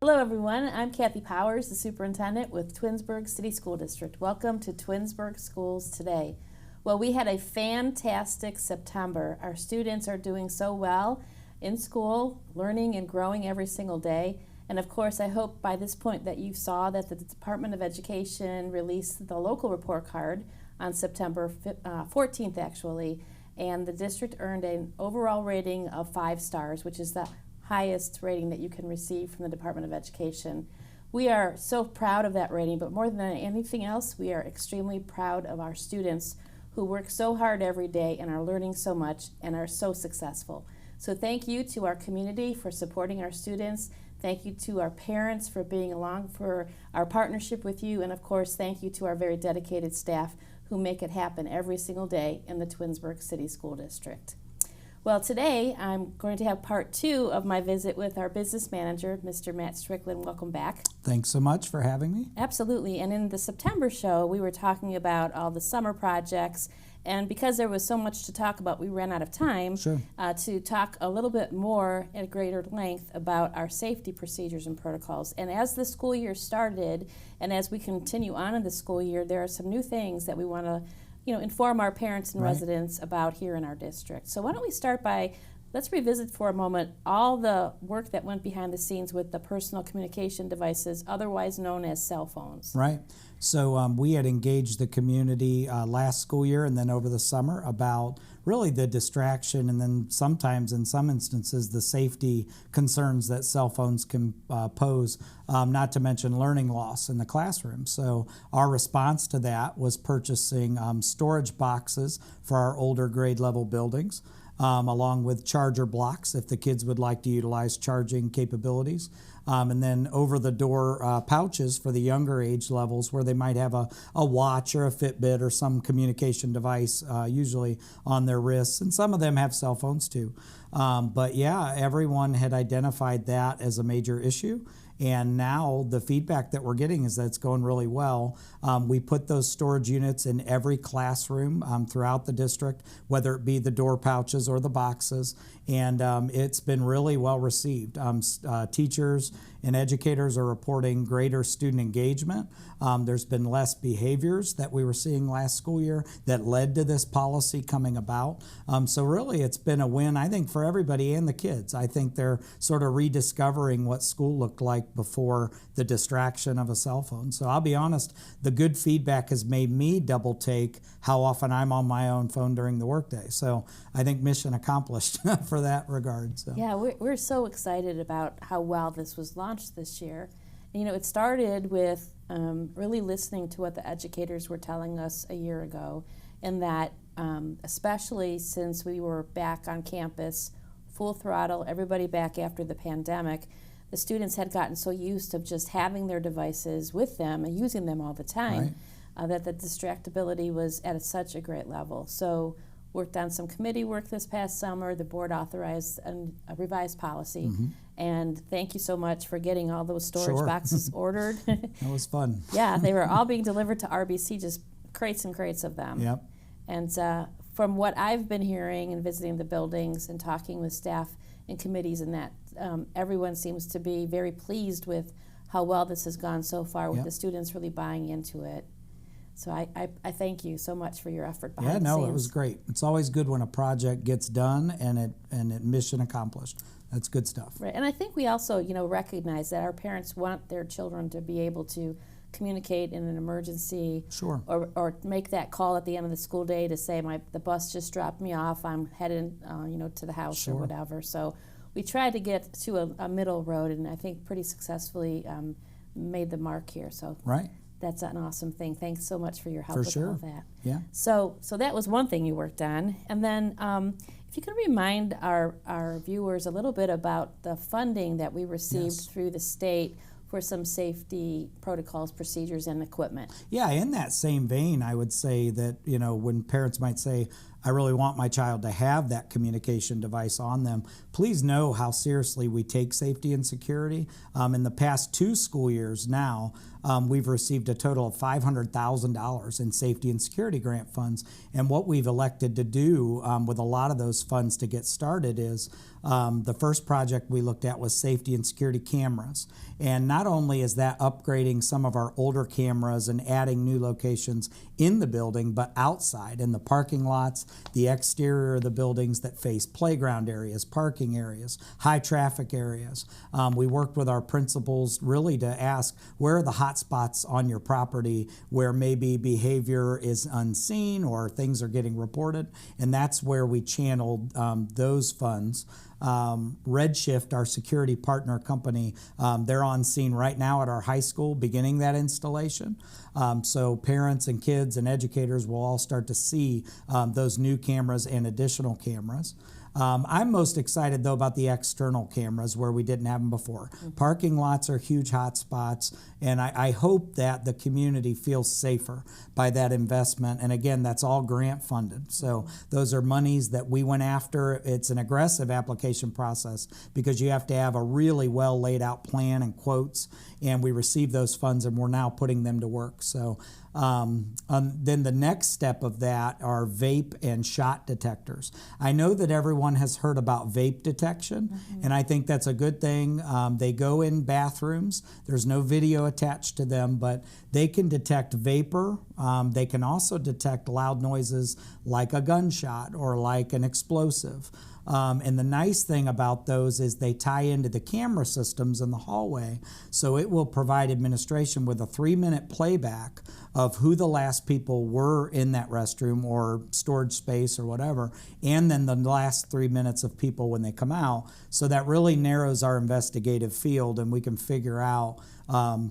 Hello everyone, I'm Kathi Powers, the Superintendent with Twinsburg City School District. Welcome to Twinsburg Schools Today. Well, we had a fantastic September. Our students are doing so well in school, learning and growing every single day. And of course, I hope by this point that you saw that the Department of Education released the local report card on September 14th actually, and the district earned an overall rating of 5 stars, which is the highest rating that you can receive from the Department of Education. We are so proud of that rating, but more than anything else, we are extremely proud of our students who work so hard every day and are learning so much and are so successful. So thank you to our community for supporting our students. Thank you to our parents for being along for our partnership with you. And of course, thank you to our very dedicated staff who make it happen every single day in the Twinsburg City School District. Well, today I'm going to have part 2 of my visit with our business manager, Mr. Matt Strickland. Welcome back. Thanks so much for having me. Absolutely. And in the September show, we were talking about all the summer projects. And because there was so much to talk about, we ran out of time to talk a little bit more at greater length about our safety procedures and protocols. And as the school year started, and as we continue on in the school year, there are some new things that we want to inform our parents and residents about here in our district. So why don't we start by, let's revisit for a moment all the work that went behind the scenes with the personal communication devices, otherwise known as cell phones. Right. So we had engaged the community last school year and then over the summer about really the distraction and then sometimes in some instances the safety concerns that cell phones can pose, not to mention learning loss in the classroom. So our response to that was purchasing storage boxes for our older grade level buildings. Along with charger blocks if the kids would like to utilize charging capabilities. And then over-the-door pouches for the younger age levels where they might have a watch or a Fitbit or some communication device usually on their wrists. And some of them have cell phones too. But yeah, everyone had identified that as a major issue. And now the feedback that we're getting is that it's going really well. We put those storage units in every classroom throughout the district, whether it be the door pouches or the boxes, and it's been really well received. Teachers and educators are reporting greater student engagement. There's been less behaviors that we were seeing last school year that led to this policy coming about. So really it's been a win, I think, for everybody and the kids. I think they're sort of rediscovering what school looked like before the distraction of a cell phone. So I'll be honest, the good feedback has made me double take how often I'm on my own phone during the workday. So I think mission accomplished for that regard. So. Yeah, we're so excited about how well this was launched this year. And, it started with really listening to what the educators were telling us a year ago, and that especially since we were back on campus, full throttle, everybody back after the pandemic, the students had gotten so used to just having their devices with them and using them all the time that the distractibility was at such a great level. So worked on some committee work this past summer. The board authorized a revised policy. And thank you so much for getting all those storage boxes ordered. That was fun. Yeah, they were all being delivered to RBC, just crates and crates of them. Yep. And from what I've been hearing and visiting the buildings and talking with staff and committees and that, everyone seems to be very pleased with how well this has gone so far with the students really buying into it. So I thank you so much for your effort behind the scenes. It was great. It's always good when a project gets done and it mission accomplished. That's good stuff. Right, and I think we also, recognize that our parents want their children to be able to communicate in an emergency, or make that call at the end of the school day to say the bus just dropped me off. I'm headed, to the house or whatever. So we tried to get to a middle road, and I think pretty successfully made the mark here. So that's an awesome thing. Thanks so much for your help with all that. Yeah. So that was one thing you worked on, and then if you could remind our viewers a little bit about the funding that we received through the state for some safety protocols, procedures, and equipment. Yeah, in that same vein, I would say that, when parents might say, I really want my child to have that communication device on them. Please know how seriously we take safety and security. In the past 2 school years now, we've received a total of $500,000 in safety and security grant funds. And what we've elected to do with a lot of those funds to get started is the first project we looked at was safety and security cameras. And not only is that upgrading some of our older cameras and adding new locations in the building, but outside in the parking lots, the exterior of the buildings that face playground areas, parking areas, high traffic areas. We worked with our principals really to ask where are the hot spots on your property where maybe behavior is unseen or things are getting reported, and that's where we channeled those funds. Redshift, our security partner company, they're on scene right now at our high school beginning that installation. So parents and kids and educators will all start to see those new cameras and additional cameras. I'm most excited, though, about the external cameras where we didn't have them before. Parking lots are huge hot spots, and I hope that the community feels safer by that investment. And again, that's all grant funded. So those are monies that we went after. It's an aggressive application process because you have to have a really well laid out plan and quotes, and we received those funds and we're now putting them to work. So then the next step of that are vape and shot detectors. I know that everyone has heard about vape detection, and I think that's a good thing. They go in bathrooms. There's no video attached to them, but they can detect vapor. They can also detect loud noises like a gunshot or like an explosive. And the nice thing about those is they tie into the camera systems in the hallway, so it will provide administration with a 3-minute playback of who the last people were in that restroom or storage space or whatever, and then the last 3 minutes of people when they come out. So that really narrows our investigative field, and we can figure out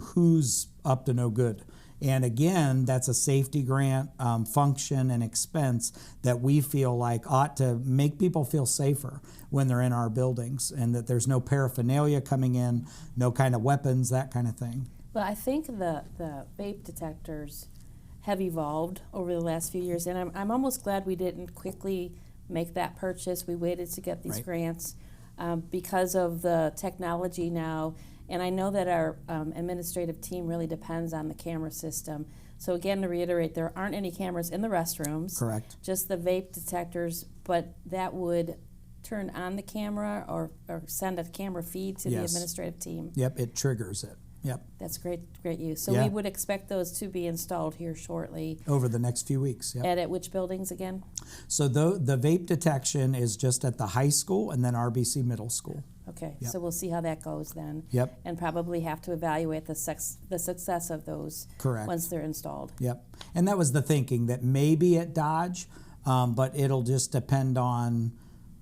who's up to no good. And again, that's a safety grant function and expense that we feel like ought to make people feel safer when they're in our buildings, and that there's no paraphernalia coming in, no kind of weapons, that kind of thing. Well, I think the vape detectors have evolved over the last few years, and I'm almost glad we didn't quickly make that purchase. We waited to get these grants because of the technology now. And I know that our administrative team really depends on the camera system. So again, to reiterate, there aren't any cameras in the restrooms. Correct. Just the vape detectors, but that would turn on the camera or send a camera feed to the administrative team. Yep, it triggers it. Yep. That's great use. So we would expect those to be installed here shortly. Over the next few weeks, yep. And at which buildings again? So the vape detection is just at the high school and then RBC Middle School. Okay, so we'll see how that goes then. Yep. And probably have to evaluate the success of those once they're installed. Yep. And that was the thinking, that maybe at Dodge, but it'll just depend on,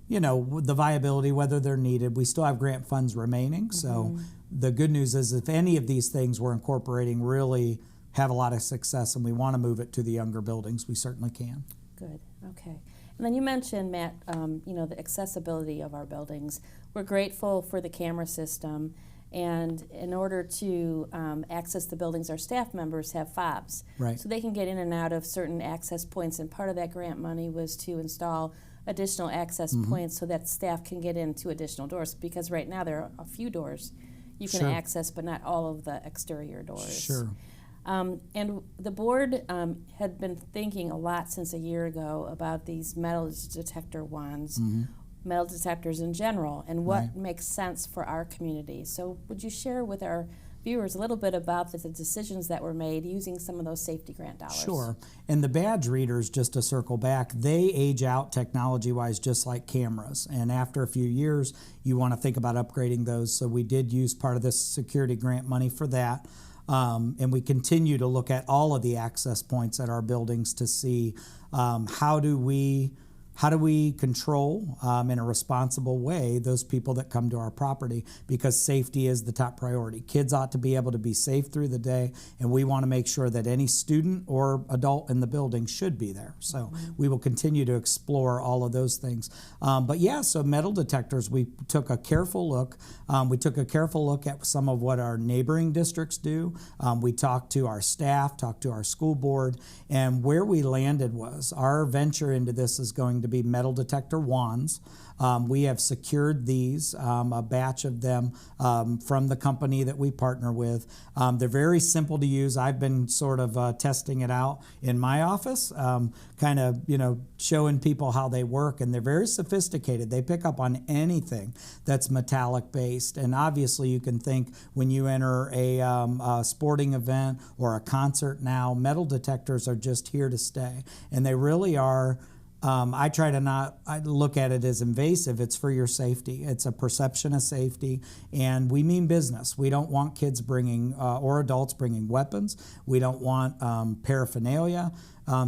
the viability, whether they're needed. We still have grant funds remaining, so the good news is if any of these things we're incorporating really have a lot of success and we want to move it to the younger buildings, we certainly can. Good, okay. And then you mentioned, Matt, the accessibility of our buildings. We're grateful for the camera system, and in order to access the buildings, our staff members have fobs. Right. So they can get in and out of certain access points, and part of that grant money was to install additional access points so that staff can get into additional doors, because right now there are a few doors you can access, but not all of the exterior doors. Sure. And the board had been thinking a lot since a year ago about these metal detector wands, metal detectors in general, and what makes sense for our community. So would you share with our viewers a little bit about the decisions that were made using some of those safety grant dollars? Sure. And the badge readers, just to circle back, they age out technology-wise just like cameras. And after a few years, you want to think about upgrading those. So we did use part of this security grant money for that. And we continue to look at all of the access points at our buildings to see how do we how do we control in a responsible way those people that come to our property, because safety is the top priority. Kids ought to be able to be safe through the day, and we want to make sure that any student or adult in the building should be there. So we will continue to explore all of those things. But yeah, so metal detectors, we took a careful look. We took a careful look at some of what our neighboring districts do. We talked to our staff, talked to our school board, and where we landed was our venture into this is going to be metal detector wands. We have secured these, a batch of them from the company that we partner with. They're very simple to use. I've been sort of testing it out in my office, kind of, showing people how they work, and they're very sophisticated. They pick up on anything that's metallic based, and obviously you can think when you enter a sporting event or a concert now, metal detectors are just here to stay, and they really are. I try to not look at it as invasive. It's for your safety. It's a perception of safety, and we mean business. We don't want kids bringing or adults bringing weapons. We don't want paraphernalia.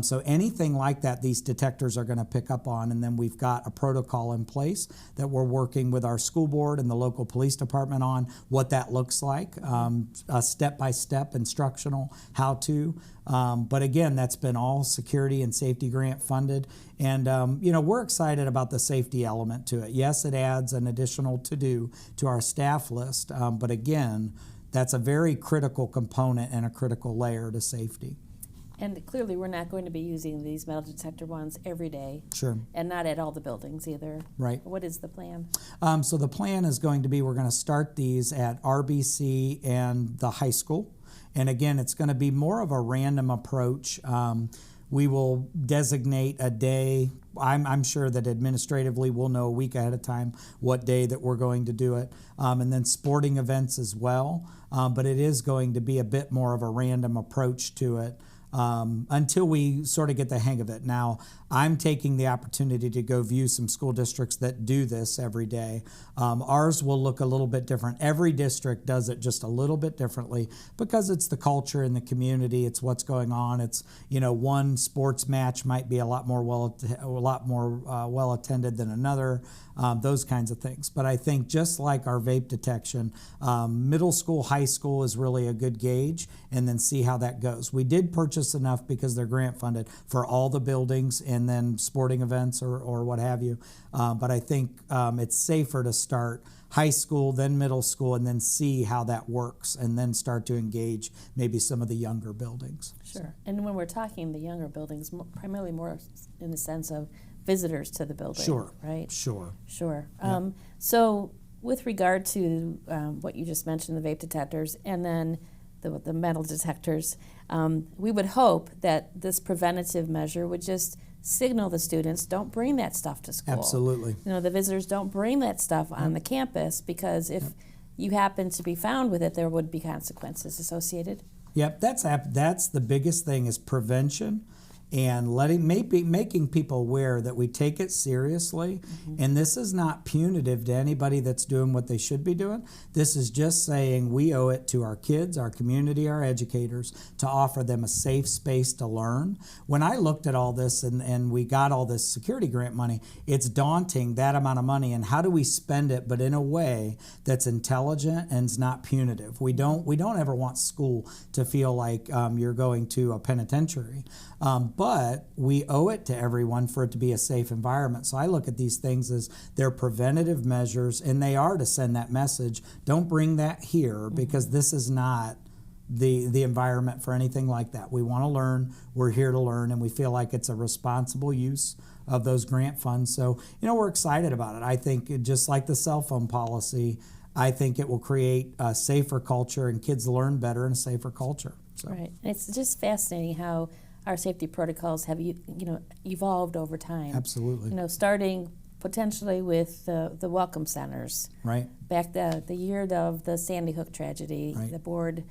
So anything like that, these detectors are going to pick up on, and then we've got a protocol in place that we're working with our school board and the local police department on what that looks like, a step-by-step instructional how-to. But again, that's been all security and safety grant funded, and we're excited about the safety element to it. Yes, it adds an additional to-do to our staff list, but again, that's a very critical component and a critical layer to safety. And clearly, we're not going to be using these metal detector ones every day. Sure. And not at all the buildings either. Right. What is the plan? So the plan is going to be we're going to start these at RBC and the high school. And again, it's going to be more of a random approach. We will designate a day. I'm sure that administratively we'll know a week ahead of time what day that we're going to do it. And then sporting events as well. But it is going to be a bit more of a random approach to it. Until we sort of get the hang of it. Now, I'm taking the opportunity to go view some school districts that do this every day. Ours will look a little bit different. Every district does it just a little bit differently because it's the culture in the community. It's what's going on. It's, one sports match might be a lot more well attended than another. Those kinds of things. But I think just like our vape detection, middle school, high school is really a good gauge, and then see how that goes. We did purchase enough because they're grant funded for all the buildings and then sporting events or what have you. But I think it's safer to start high school, then middle school, and then see how that works, and then start to engage maybe some of the younger buildings. Sure. And when we're talking the younger buildings, primarily more in the sense of visitors to the building. Sure. Right? Sure. Yep. So with regard to what you just mentioned, the vape detectors, and then the metal detectors, we would hope that this preventative measure would just signal the students, don't bring that stuff to school. Absolutely. The visitors don't bring that stuff on the campus, because if you happen to be found with it, there would be consequences associated. Yep, that's the biggest thing, is prevention, and making people aware that we take it seriously. And this is not punitive to anybody that's doing what they should be doing. This is just saying we owe it to our kids, our community, our educators, to offer them a safe space to learn. When I looked at all this and we got all this security grant money, it's daunting, that amount of money, and how do we spend it but in a way that's intelligent and is not punitive. We don't ever want school to feel like you're going to a penitentiary. But we owe it to everyone for it to be a safe environment. So I look at these things as they're preventative measures, and they are to send that message. Don't bring that here, because this is not the environment for anything like that. We want to learn. We're here to learn, and we feel like it's a responsible use of those grant funds. So, we're excited about it. I think just like the cell phone policy, I think it will create a safer culture, and kids learn better in a safer culture. So. Right. It's just fascinating how our safety protocols have evolved over time. Absolutely. Starting potentially with the welcome centers. Right. Back the year of the Sandy Hook tragedy, right. The board,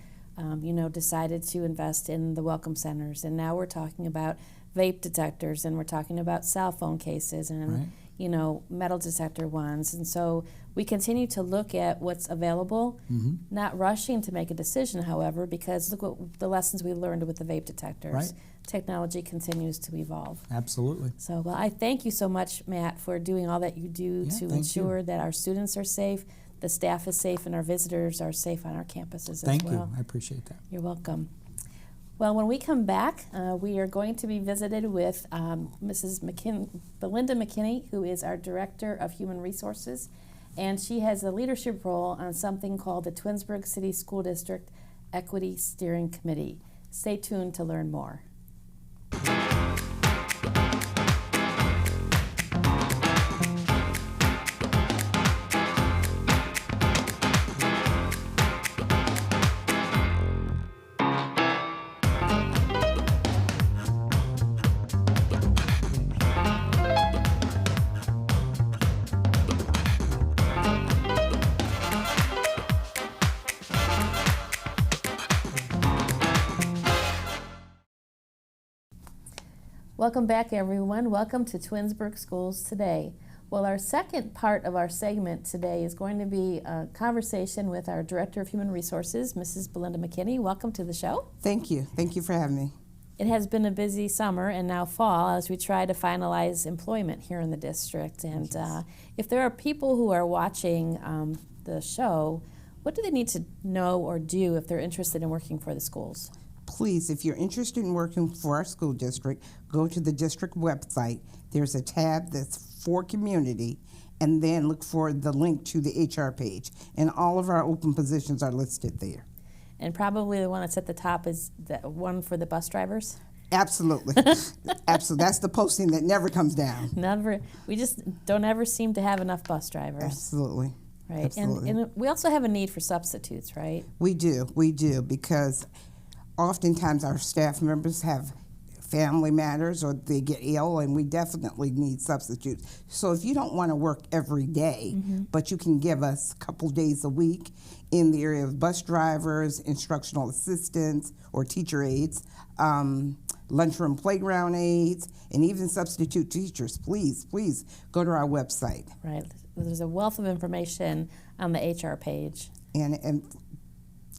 decided to invest in the welcome centers, and now we're talking about vape detectors, and we're talking about cell phone cases, and right. metal detector ones. And so we continue to look at what's available, not rushing to make a decision, however, because look what the lessons we learned with the vape detectors. Right. Technology continues to evolve. Absolutely. So, well, I thank you so much, Matt, for doing all that you do to ensure that our students are safe, the staff is safe, and our visitors are safe on our campuses as well. Thank you. I appreciate that. You're welcome. Well, when we come back, we are going to be visited with Mrs. Belinda Mckinney, who is our Director of Human Resources, and she has a leadership role on something called the Twinsburg City School District Equity Steering Committee. Stay tuned to learn more. Welcome back, everyone. Welcome to Twinsburg Schools Today. Well, our second part of our segment today is going to be a conversation with our Director of Human Resources, Mrs. Belinda Mckinney. Welcome to the show. Thank you. Thank you for having me. It has been a busy summer and now fall as we try to finalize employment here in the district. And if there are people who are watching the show, what do they need to know or do if they're interested in working for the schools? Please, if you're interested in working for our school district, go to the district website. There's a tab that's for community, and then look for the link to the HR page. And all of our open positions are listed there. And probably the one that's at the top is the one for the bus drivers? Absolutely. Absolutely. That's the posting that never comes down. Never. We just don't ever seem to have enough bus drivers. Absolutely. Right. Absolutely. And we also have a need for substitutes, right? We do, because oftentimes our staff members have family matters or they get ill, and we definitely need substitutes. So if you don't want to work every day, but you can give us a couple days a week in the area of bus drivers, instructional assistants or teacher aides, lunchroom playground aides, and even substitute teachers, please go to our website. Right. There's a wealth of information on the HR page. And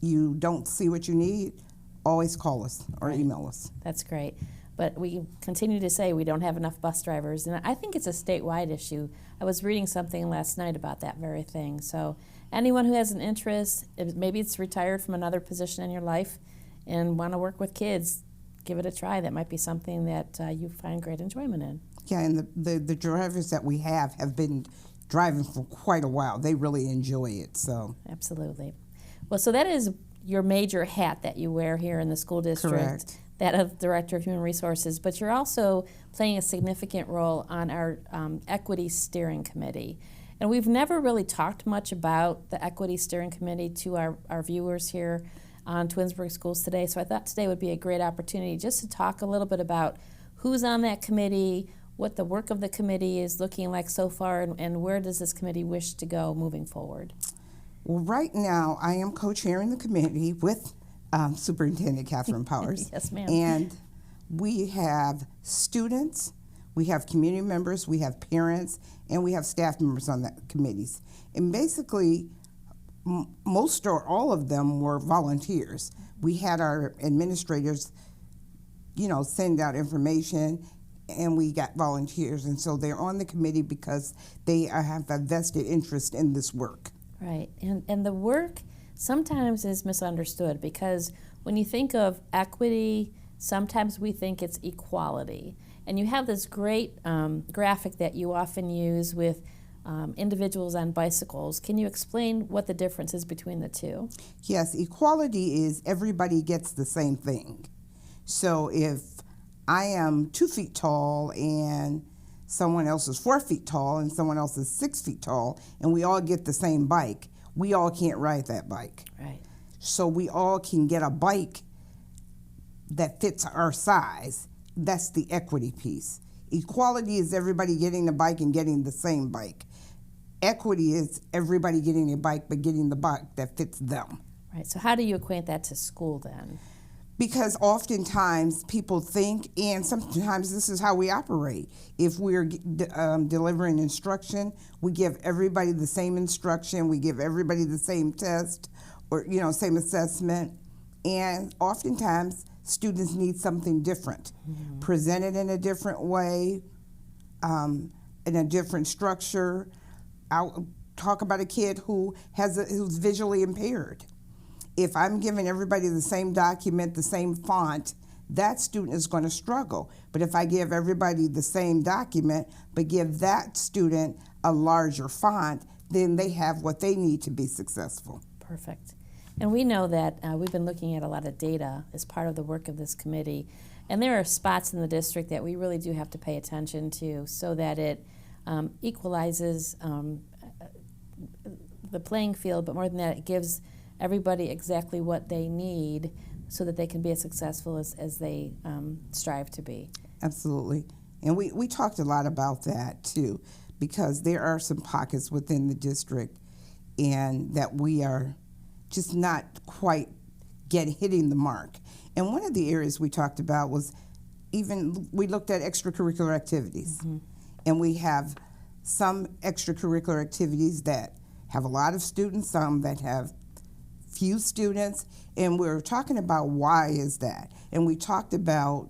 you don't see what you need, always call us or email us. That's great. But we continue to say we don't have enough bus drivers, and I think it's a statewide issue. I was reading something last night about that very thing. So anyone who has an interest, maybe it's retired from another position in your life and want to work with kids, give it a try. That might be something that you find great enjoyment in. Yeah, and the drivers that we have been driving for quite a while. They really enjoy it. So absolutely. Well, so that is your major hat that you wear here in the school district. Correct. That of Director of Human Resources, but you're also playing a significant role on our Equity Steering Committee. And we've never really talked much about the Equity Steering Committee to our viewers here on Twinsburg Schools Today, so I thought today would be a great opportunity just to talk a little bit about who's on that committee, what the work of the committee is looking like so far, and where does this committee wish to go moving forward? Well, right now I am co-chairing the committee with Superintendent Kathi Powers. Yes, ma'am. And we have students, we have community members, we have parents, and we have staff members on the committees. And basically, most or all of them were volunteers. We had our administrators, send out information, and we got volunteers. And so they're on the committee because they have a vested interest in this work. Right. And the work sometimes is misunderstood because when you think of equity, sometimes we think it's equality. And you have this great graphic that you often use with individuals on bicycles. Can you explain what the difference is between the two? Yes, equality is everybody gets the same thing. So if I am 2 feet tall and someone else is 4 feet tall and someone else is 6 feet tall and we all get the same bike, we all can't ride that bike. Right. So we all can get a bike that fits our size. That's the equity piece. Equality is everybody getting the bike and getting the same bike. Equity is everybody getting a bike but getting the bike that fits them. Right. So how do you equate that to school then? Because oftentimes people think, and sometimes this is how we operate. If we're delivering instruction, we give everybody the same instruction, we give everybody the same test, or same assessment, and oftentimes students need something different, presented in a different way, in a different structure. I'll talk about a kid who's visually impaired. If I'm giving everybody the same document, the same font, that student is going to struggle. But if I give everybody the same document, but give that student a larger font, then they have what they need to be successful. Perfect. And we know that we've been looking at a lot of data as part of the work of this committee. And there are spots in the district that we really do have to pay attention to so that it equalizes the playing field, but more than that, it gives everybody exactly what they need so that they can be as successful as they strive to be. Absolutely. And we talked a lot about that too, because there are some pockets within the district and that we are just not quite hitting the mark. And one of the areas we talked about was we looked at extracurricular activities. And we have some extracurricular activities that have a lot of students, some that have few students, and we're talking about why is that. And we talked about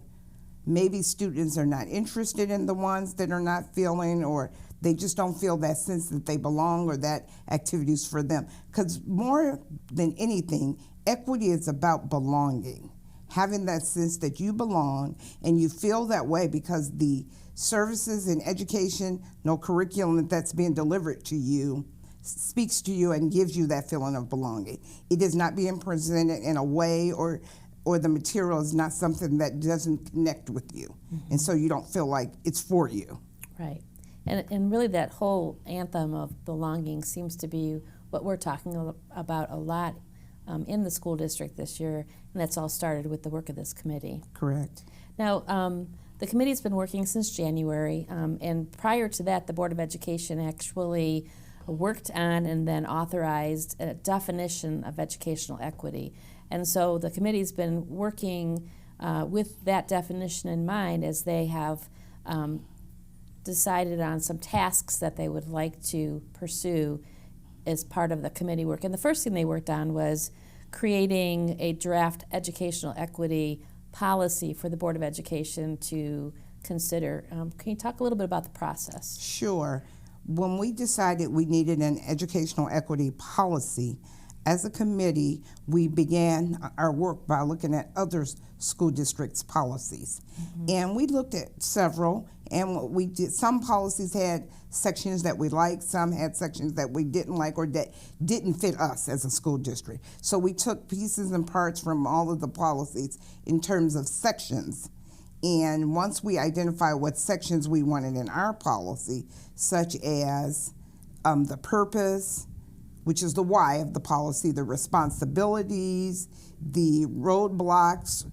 maybe students are not interested in the ones that are not feeling, or they just don't feel that sense that they belong or that activity is for them. Because more than anything, equity is about belonging, having that sense that you belong and you feel that way because the services in education, no curriculum that's being delivered to you speaks to you and gives you that feeling of belonging. It is not being presented in a way or the material is not something that doesn't connect with you. And so you don't feel like it's for you. Right. And really that whole anthem of belonging seems to be what we're talking about a lot in the school district this year, and that's all started with the work of this committee. Correct. Now, the committee's been working since January, and prior to that, the Board of Education actually worked on and then authorized a definition of educational equity. And so the committee's been working with that definition in mind as they have decided on some tasks that they would like to pursue as part of the committee work. And the first thing they worked on was creating a draft educational equity policy for the Board of Education to consider. Can you talk a little bit about the process? Sure. When we decided we needed an educational equity policy, as a committee, we began our work by looking at other school districts' policies. And we looked at several, and what we did, some policies had sections that we liked, some had sections that we didn't like or that didn't fit us as a school district. So we took pieces and parts from all of the policies in terms of sections. And once we identified what sections we wanted in our policy, such as the purpose, which is the why of the policy, the responsibilities, the roadblocks,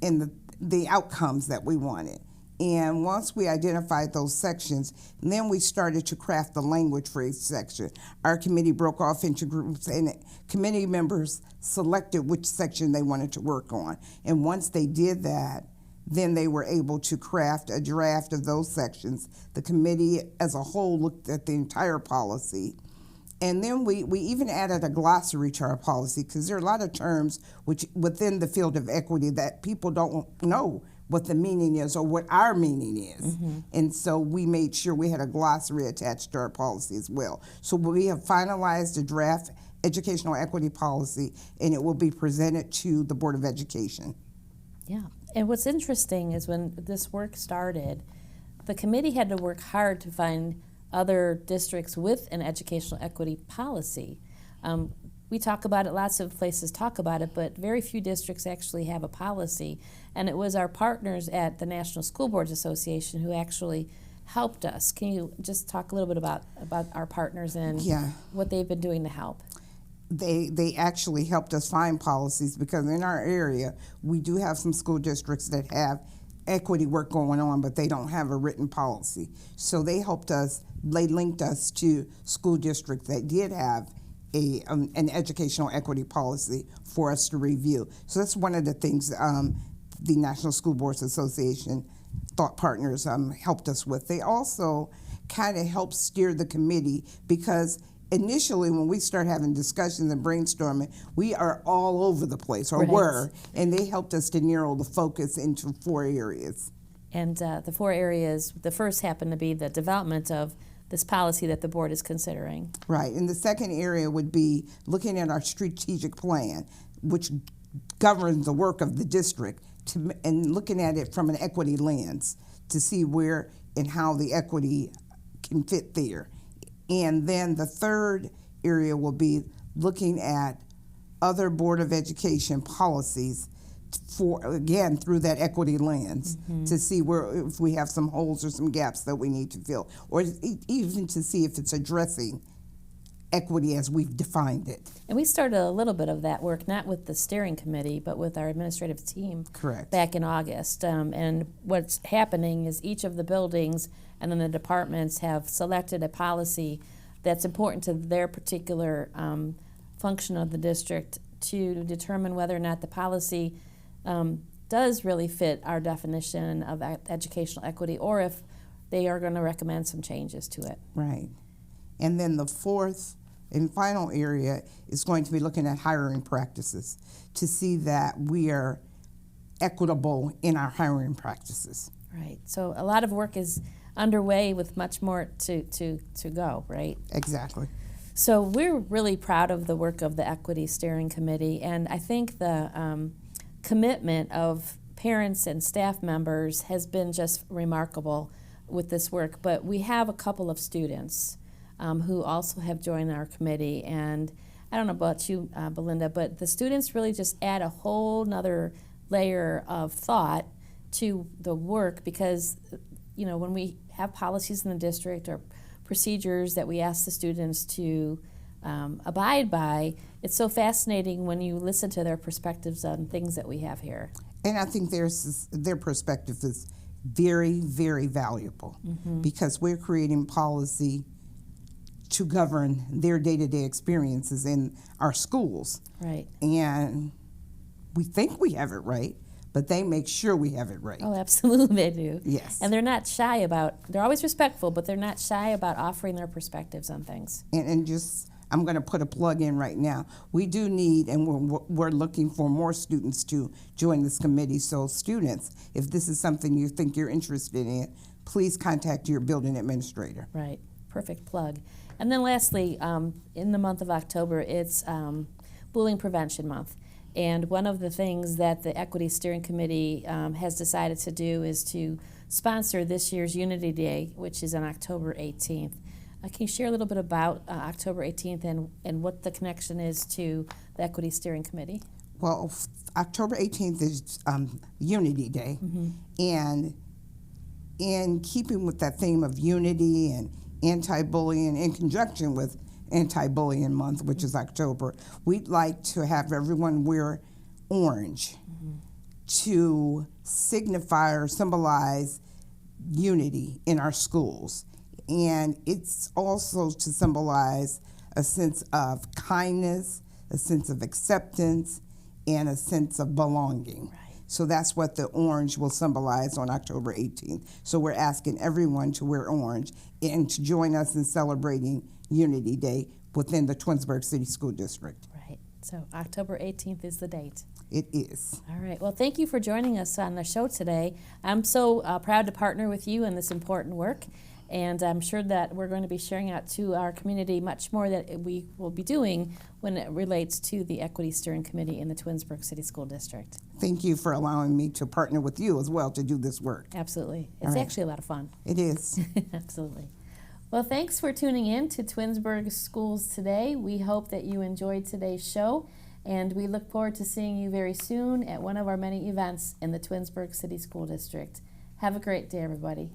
and the outcomes that we wanted. And once we identified those sections, then we started to craft the language for each section. Our committee broke off into groups, and committee members selected which section they wanted to work on. And once they did that, then they were able to craft a draft of those sections. The committee as a whole looked at the entire policy. And then we even added a glossary to our policy because there are a lot of terms which within the field of equity that people don't know what the meaning is or what our meaning is. And so we made sure we had a glossary attached to our policy as well. So we have finalized a draft educational equity policy, and it will be presented to the Board of Education. Yeah. And what's interesting is when this work started, the committee had to work hard to find other districts with an educational equity policy. We talk about it, lots of places talk about it, but very few districts actually have a policy. And it was our partners at the National School Boards Association who actually helped us. Can you just talk a little bit about our partners and what they've been doing to help? They actually helped us find policies because in our area, we do have some school districts that have equity work going on, but they don't have a written policy. So they helped us, they linked us to school districts that did have an educational equity policy for us to review. So that's one of the things the National School Boards Association thought partners helped us with. They also kind of helped steer the committee, because initially when we start having discussions and brainstorming, we are all over the place, or Right. were, and they helped us to narrow the focus into 4 areas. And the 4 areas, the first happened to be the development of this policy that the board is considering. Right, and the second area would be looking at our strategic plan, which governs the work of the district, and looking at it from an equity lens to see where and how the equity can fit there. And then the third area will be looking at other Board of Education policies for, again, through that equity lens, to see where, if we have some holes or some gaps that we need to fill, or even to see if it's addressing equity as we've defined it. And we started a little bit of that work, not with the steering committee, but with our administrative team. Correct. Back in August. And what's happening is each of the buildings and then the departments have selected a policy that's important to their particular function of the district to determine whether or not the policy does really fit our definition of educational equity, or if they are going to recommend some changes to it. Right. And then the fourth and final area is going to be looking at hiring practices to see that we are equitable in our hiring practices. Right. So a lot of work is underway with much more to go, right? Exactly. So we're really proud of the work of the Equity Steering Committee, and I think the commitment of parents and staff members has been just remarkable with this work. But we have a couple of students who also have joined our committee, and I don't know about you, Belinda, but the students really just add a whole nother layer of thought to the work, because you know, when we have policies in the district or procedures that we ask the students to abide by, it's so fascinating when you listen to their perspectives on things that we have here. And I think their perspective is very, very valuable, because we're creating policy to govern their day-to-day experiences in our schools. Right. And we think we have it right, but they make sure we have it right. Oh, absolutely they do. Yes. And they're not shy about, they're always respectful, but they're not shy about offering their perspectives on things. And just, I'm going to put a plug in right now. We do need, and we're looking for more students to join this committee. So students, if this is something you think you're interested in, please contact your building administrator. Right. Perfect plug. And then lastly, in the month of October, it's Bullying Prevention Month. And one of the things that the Equity Steering Committee has decided to do is to sponsor this year's Unity Day, which is on October 18th. Can you share a little bit about October 18th and what the connection is to the Equity Steering Committee? Well, October 18th is Unity Day. And in keeping with that theme of unity and anti-bullying, in conjunction with Anti-Bullying Month, which is October, we'd like to have everyone wear orange to signify or symbolize unity in our schools. And it's also to symbolize a sense of kindness, a sense of acceptance, and a sense of belonging. Right. So that's what the orange will symbolize on October 18th. So we're asking everyone to wear orange and to join us in celebrating Unity Day within the Twinsburg City School District. Right. So October 18th is the date. It is. All right. Well, thank you for joining us on the show today. I'm so proud to partner with you in this important work, and I'm sure that we're going to be sharing out to our community much more that we will be doing when it relates to the Equity Steering Committee in the Twinsburg City School District. Thank you for allowing me to partner with you as well to do this work. Absolutely. All It's right. actually a lot of fun. It is. Absolutely. Well, thanks for tuning in to Twinsburg Schools today. We hope that you enjoyed today's show, and we look forward to seeing you very soon at one of our many events in the Twinsburg City School District. Have a great day, everybody.